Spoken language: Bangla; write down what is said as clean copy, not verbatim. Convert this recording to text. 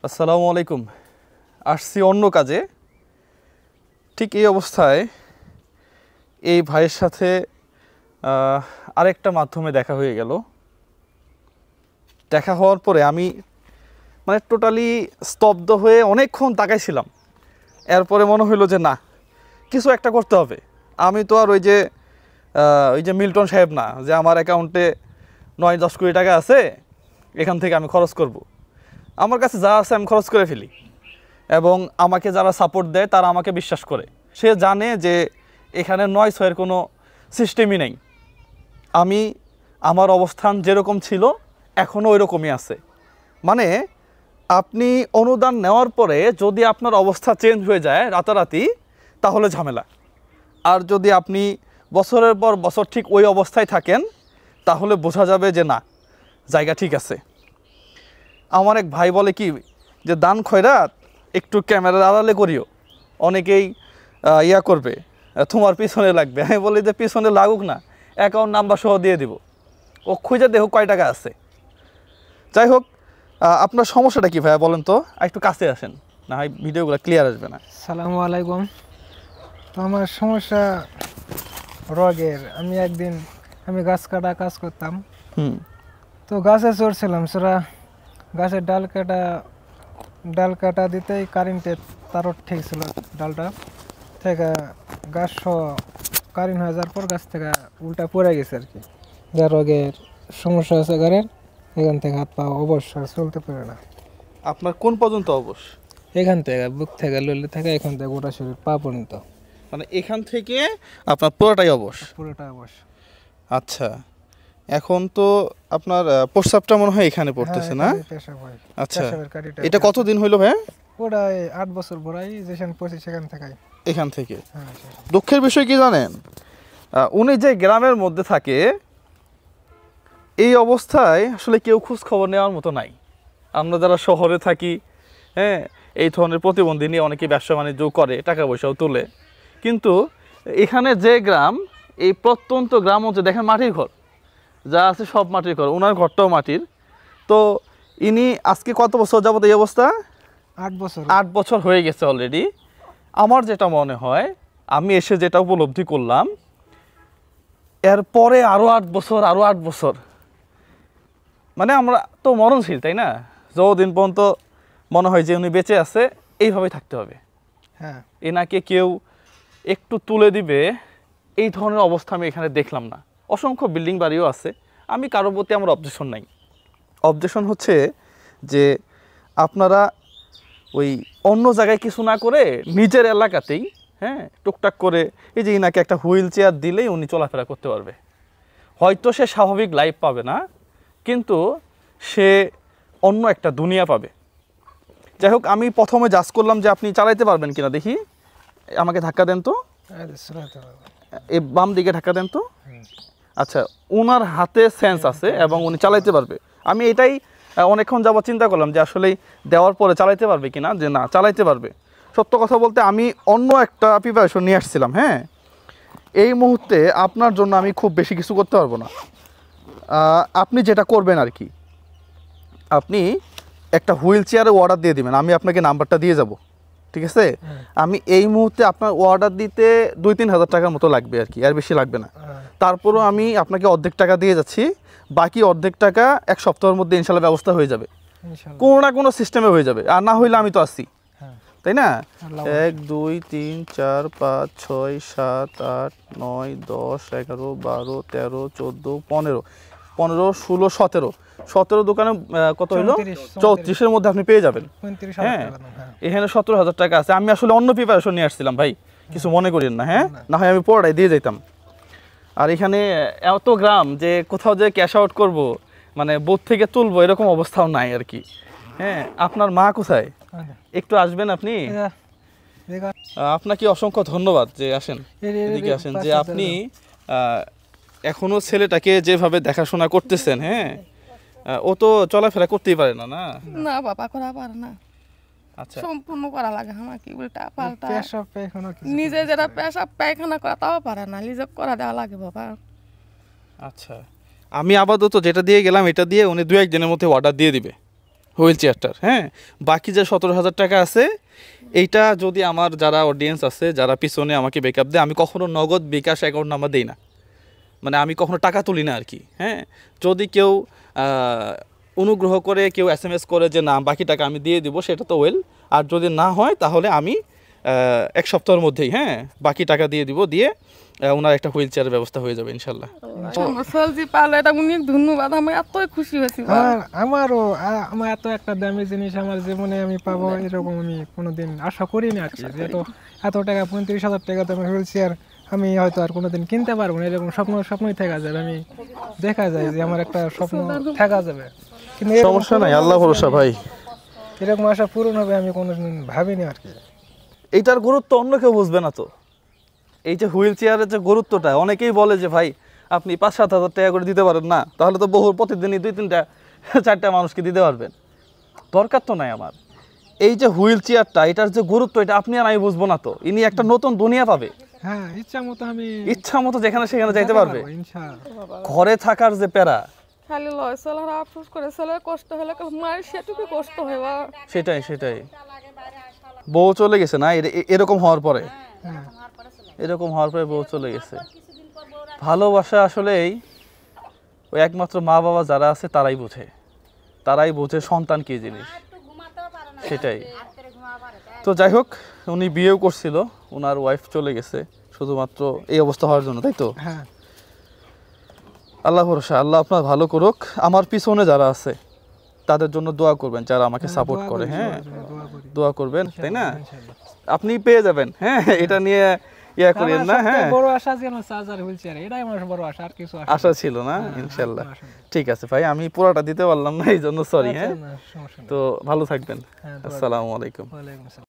আসসালামু আলাইকুম। আসছি অন্য কাজে। ঠিক এই অবস্থায় এই ভাইয়ের সাথে আরেকটা মাধ্যমে দেখা হয়ে গেল। দেখা হওয়ার পরে আমি মানে টোটালি স্তব্ধ হয়ে অনেকক্ষণ তাকাইছিলাম। এরপরে মনে হইলো যে না, কিছু একটা করতে হবে। আমি তো আর ওই যে মিল্টন সাহেব না, যে আমার অ্যাকাউন্টে 9-10 কোটি টাকা আছে, এখান থেকে আমি খরচ করব। আমার কাছে যা আছে আমি খরচ করে ফেলি, এবং আমাকে যারা সাপোর্ট দেয় তারা আমাকে বিশ্বাস করে। সে জানে যে এখানে 9-6-এর কোনো সিস্টেমই নেই। আমি আমার অবস্থান যেরকম ছিল এখনও ওই রকমই আছে। মানে আপনি অনুদান নেওয়ার পরে যদি আপনার অবস্থা চেঞ্জ হয়ে যায় রাতারাতি, তাহলে ঝামেলা। আর যদি আপনি বছরের পর বছর ঠিক ওই অবস্থায় থাকেন, তাহলে বোঝা যাবে যে না, জায়গা ঠিক আছে। আমার এক ভাই বলে কি যে দান খয়রাত একটু ক্যামেরার আড়ালে করিও, অনেকেই ইয়া করবে, তোমার পিছনে লাগবে। আমি বলি যে পিছনে লাগুক না, অ্যাকাউন্ট নাম্বার সহ দিয়ে দিব, ও খুঁজে দেখো কয় টাকা আছে। যাই হোক, আপনার সমস্যাটা কি ভাইয়া বলেন তো, একটু কাছে আসেন, না হয় ভিডিওগুলো ক্লিয়ার আসবে না। সালামু আলাইকুম। তো আমার সমস্যা রগের। আমি গাছ কাটা কাজ করতাম। তো গাছে চড়ছিলাম, গাছের ডাল কাটা দিতেই কারেন্টের তারও ঠিক ছিল, ডালটা থেকে গাছ কারেন্ট হয়ে যাওয়ার পর গাছ থেকে উল্টা পড়ে গেছে আর কি। যার রগের সমস্যা আছে গাড়ির, এখান থেকে হাত পা অবশ্যই চলতে পারে না। আপনার কোন পর্যন্ত অবশ? এখান থেকে বুক থেকে লইলে থেকে এখান থেকে গোটা শরীর পা পর্যন্ত, মানে এখান থেকে আপনার পুরোটাই অবশ? পুরোটা অবশ। আচ্ছা, এখন তো আপনার প্রস্রাবটা মনে হয় এখানে পড়তেছে না? আচ্ছা, এটা কতদিন হইলো ভাই? ওটা 8 বছর ভরাই, যেখানে পড়ছি সেখান থেকে। এখান থেকে? দুঃখের বিষয় কি জানেন, উনি যে গ্রামের মধ্যে থাকে, এই অবস্থায় আসলে কেউ খোঁজ খবর নেওয়ার মতো নাই। আমরা যারা শহরে থাকি, হ্যাঁ, এই ধরনের প্রতিবন্ধী নিয়ে অনেকে ব্যবসা বাণিজ্য করে, টাকা পয়সাও তোলে। কিন্তু এখানে যে গ্রাম, এই প্রত্যন্ত গ্রাম হচ্ছে দেখেন মাটির ঘর, যা আছে সব মাটির ঘর, ওনার ঘরটাও মাটির। তো ইনি আজকে কত বছর যাবত এই অবস্থা? 8 বছর হয়ে গেছে অলরেডি। আমার যেটা মনে হয়, আমি এসে যেটা উপলব্ধি করলাম, এরপরে আরও 8 বছর, মানে আমরা তো মরণশীল, তাই না? যতদিন পর্যন্ত মনে হয় যে উনি বেঁচে আছে, এইভাবেই থাকতে হবে। হ্যাঁ, এনাকে কেউ একটু তুলে দিবে, এই ধরনের অবস্থা আমি এখানে দেখলাম না। অসংখ্য বিল্ডিং বাড়িও আছে, আমি কারোর প্রতি আমার অবজেকশন নাই। অবজেকশন হচ্ছে যে আপনারা ওই অন্য জায়গায় কিছু না করে নিজের এলাকাতেই, হ্যাঁ, টুকটাক করে এই যে ইনাকে একটা হুইল চেয়ার দিলেই উনি চলাফেরা করতে পারবে। হয়তো সে স্বাভাবিক লাইফ পাবে না, কিন্তু সে অন্য একটা দুনিয়া পাবে। যাই হোক, আমি প্রথমে জাজ করলাম যে আপনি চালাইতে পারবেন কিনা, দেখি। আমাকে ধাক্কা দেন তো, এই বাম দিকে ধাক্কা দেন তো। আচ্ছা, ওনার হাতে সেন্স আছে এবং উনি চালাইতে পারবে। আমি এটাই অনেকক্ষণ যাবত চিন্তা করলাম যে আসলেই দেওয়ার পরে চালাইতে পারবে কিনা, যে না, চালাইতে পারবে। সত্য কথা বলতে আমি অন্য একটা প্রিপারেশন নিয়ে আসছিলাম। হ্যাঁ, এই মুহূর্তে আপনার জন্য আমি খুব বেশি কিছু করতে পারবো না। আপনি যেটা করবেন আর কি, আপনি একটা হুইল চেয়ারে অর্ডার দিয়ে দিবেন, আমি আপনাকে নাম্বারটা দিয়ে যাব, ঠিক আছে? আমি এই মুহূর্তে আপনার অর্ডার দিতে 2-3 হাজার টাকার মতো লাগবে আর কি, আর বেশি লাগবে না। তারপরও আমি আপনাকে অর্ধেক টাকা দিয়ে যাচ্ছি, বাকি অর্ধেক টাকা 1 সপ্তাহের মধ্যে ইনশাল্লাহ ব্যবস্থা হয়ে যাবে, কোনো না কোনো সিস্টেমে হয়ে যাবে। আর না হইলে আমি তো আসছি, তাই না? 1 2 3 4 5 6 7 8 9 10 11 12 13 14 15 15 16 17 দোকানে কত হইলো? 34-এর মধ্যে আপনি পেয়ে যাবেন। হ্যাঁ, এখানে 17,000 টাকা আছে। আমি আসলে অন্য প্রিপারেশন নিয়ে আসছিলাম ভাই, কিছু মনে করেন না। হ্যাঁ, না হয় আমি পড়াই দিয়ে যেতাম। আর এখানে এত গ্রাম যে কোথাও যে ক্যাশ আউট করবো, মানে বুথ থেকে তুলবো, এরকম অবস্থাও নাই আর কি। হ্যাঁ, আপনার মা কোথায়? একটু আসবেন আপনি? আপনাকে অসংখ্য ধন্যবাদ যে আসেন, এদিকে আসেন, যে আপনি এখনো ছেলেটাকে যেভাবে দেখাশোনা করতেছেন। হ্যাঁ, ও তো চলাফেরা করতেই পারে না। না না বাবা, করা পারে না। আচ্ছা, সম্পূর্ণ করা লাগে আমাকে, উল্টা পাল্টা নিজে যেটা পেশাব পায়খানা করা তাও পারে না, নিজে করা দেওয়া লাগে বাবা। আচ্ছা, আমি আপাতত যেটা দিয়ে গেলাম এটা দিয়ে উনি 2-1 দিনের মধ্যে অর্ডার দিয়ে দিবে, হুইল চেয়ারটার, হ্যাঁ। বাকি যে 17,000 টাকা আছে, এইটা যদি আমার যারা অডিয়েন্স আছে, যারা পিছনে আমাকে ব্যাকআপ দেয়, আমি কখনো নগদ বিকাশ অ্যাকাউন্ট নাম্বার দিই না, মানে আমি কখনো টাকা তুলি না আর কি, হ্যাঁ। যদি কেউ অনুগ্রহ করে কেউ SMS করে যে না বাকি টাকা আমি দিয়ে দিব, সেটা তো ওয়েল। আর যদি না হয় তাহলে আমি 1 সপ্তাহের মধ্যেই, হ্যাঁ, বাকি টাকা দিয়ে দিব, দিয়ে ওনার একটা হুইল চেয়ারের ব্যবস্থা হয়ে যাবে ইনশাল্লাহ। আমার সবজি পালো, এটা অনেক ধন্যবাদ, আমি এতই খুশি হয়েছি। আমারও আমার এত একটা দামি জিনিস আমার জীবনে আমি পাবো এরকম আমি কোনোদিন আশা করিনি আর কি। যেহেতু এত টাকা 35,000 টাকা তো হুইল চেয়ার আমি হয়তো আর কোনোদিন কিনতে পারবো না, এরকম স্বপ্নই থেকে যাবে। আমি দেখা যায় যে আমার একটা স্বপ্ন থাকা যাবে, কিন্তু সমস্যা নাই, আল্লাহ ভরসা ভাই। এরকম আশা পূরণ হবে আমি কোনোদিন ভাবিনি আর কি। এইটার গুরুত্ব অন্য কেউ বুঝবে না তো। এই যে হুইল চেয়ারের যে গুরুত্বটা, অনেকেই বলে যে ভাই আপনি 5-7 হাজার টাকা করে দিতে পারেন না, তাহলে তো বহু প্রতিদিনই 2-3-4টা মানুষকে দিতে পারবেন। দরকার তো নাই আমার। এই যে হুইল চেয়ারটা, এটার যে গুরুত্ব, এটা আপনি আর আমি বুঝবো না তো। ইনি একটা নতুন দুনিয়া পাবে, হ্যাঁ, ইচ্ছা মতো যেখানে সেখানে যাইতে পারবে। ইনশাআল্লাহ। ঘরে থাকার যে প্যারা, খালি লয় চলার আফসোস করে, চলার কষ্ট হলে মায়ের সেটুকু কষ্ট হয় বা। সেটাই বউ চলে গেছে না, এরকম হওয়ার পরে, এরকম হওয়ার পরে বউ চলে গেছে। ভালোবাসা আসলেই ওই একমাত্র মা বাবা যারা আছে তারাই বোঝে সন্তান কি জিনিস, সেটাই। তো যাই হোক, উনি বিয়েও করছিল, ওনার ওয়াইফ চলে গেছে শুধুমাত্র এই অবস্থা হওয়ার জন্য, তাই তো? হ্যাঁ, আল্লাহ ভরসা, আল্লাহ আপনার ভালো করুক। আমার পিছনে যারা আছে তাদের জন্য দোয়া করবেন, যারা আমাকে সাপোর্ট করে, হ্যাঁ, দোয়া করবেন, তাই না? আপনি পেয়ে যাবেন, হ্যাঁ, এটা নিয়ে ইয়া করেন না। হ্যাঁ, বড় আশা ছিল চার্জার হুইল চেয়ার, এটাই আমার বড় আশা, আর কিছু আশা ছিল না। ইনশাআল্লাহ ঠিক আছে ভাই, আমি পুরোটা দিতে পারলাম না, এই জন্য সরি। হ্যাঁ, তো ভালো থাকবেন। আসসালামু আলাইকুম।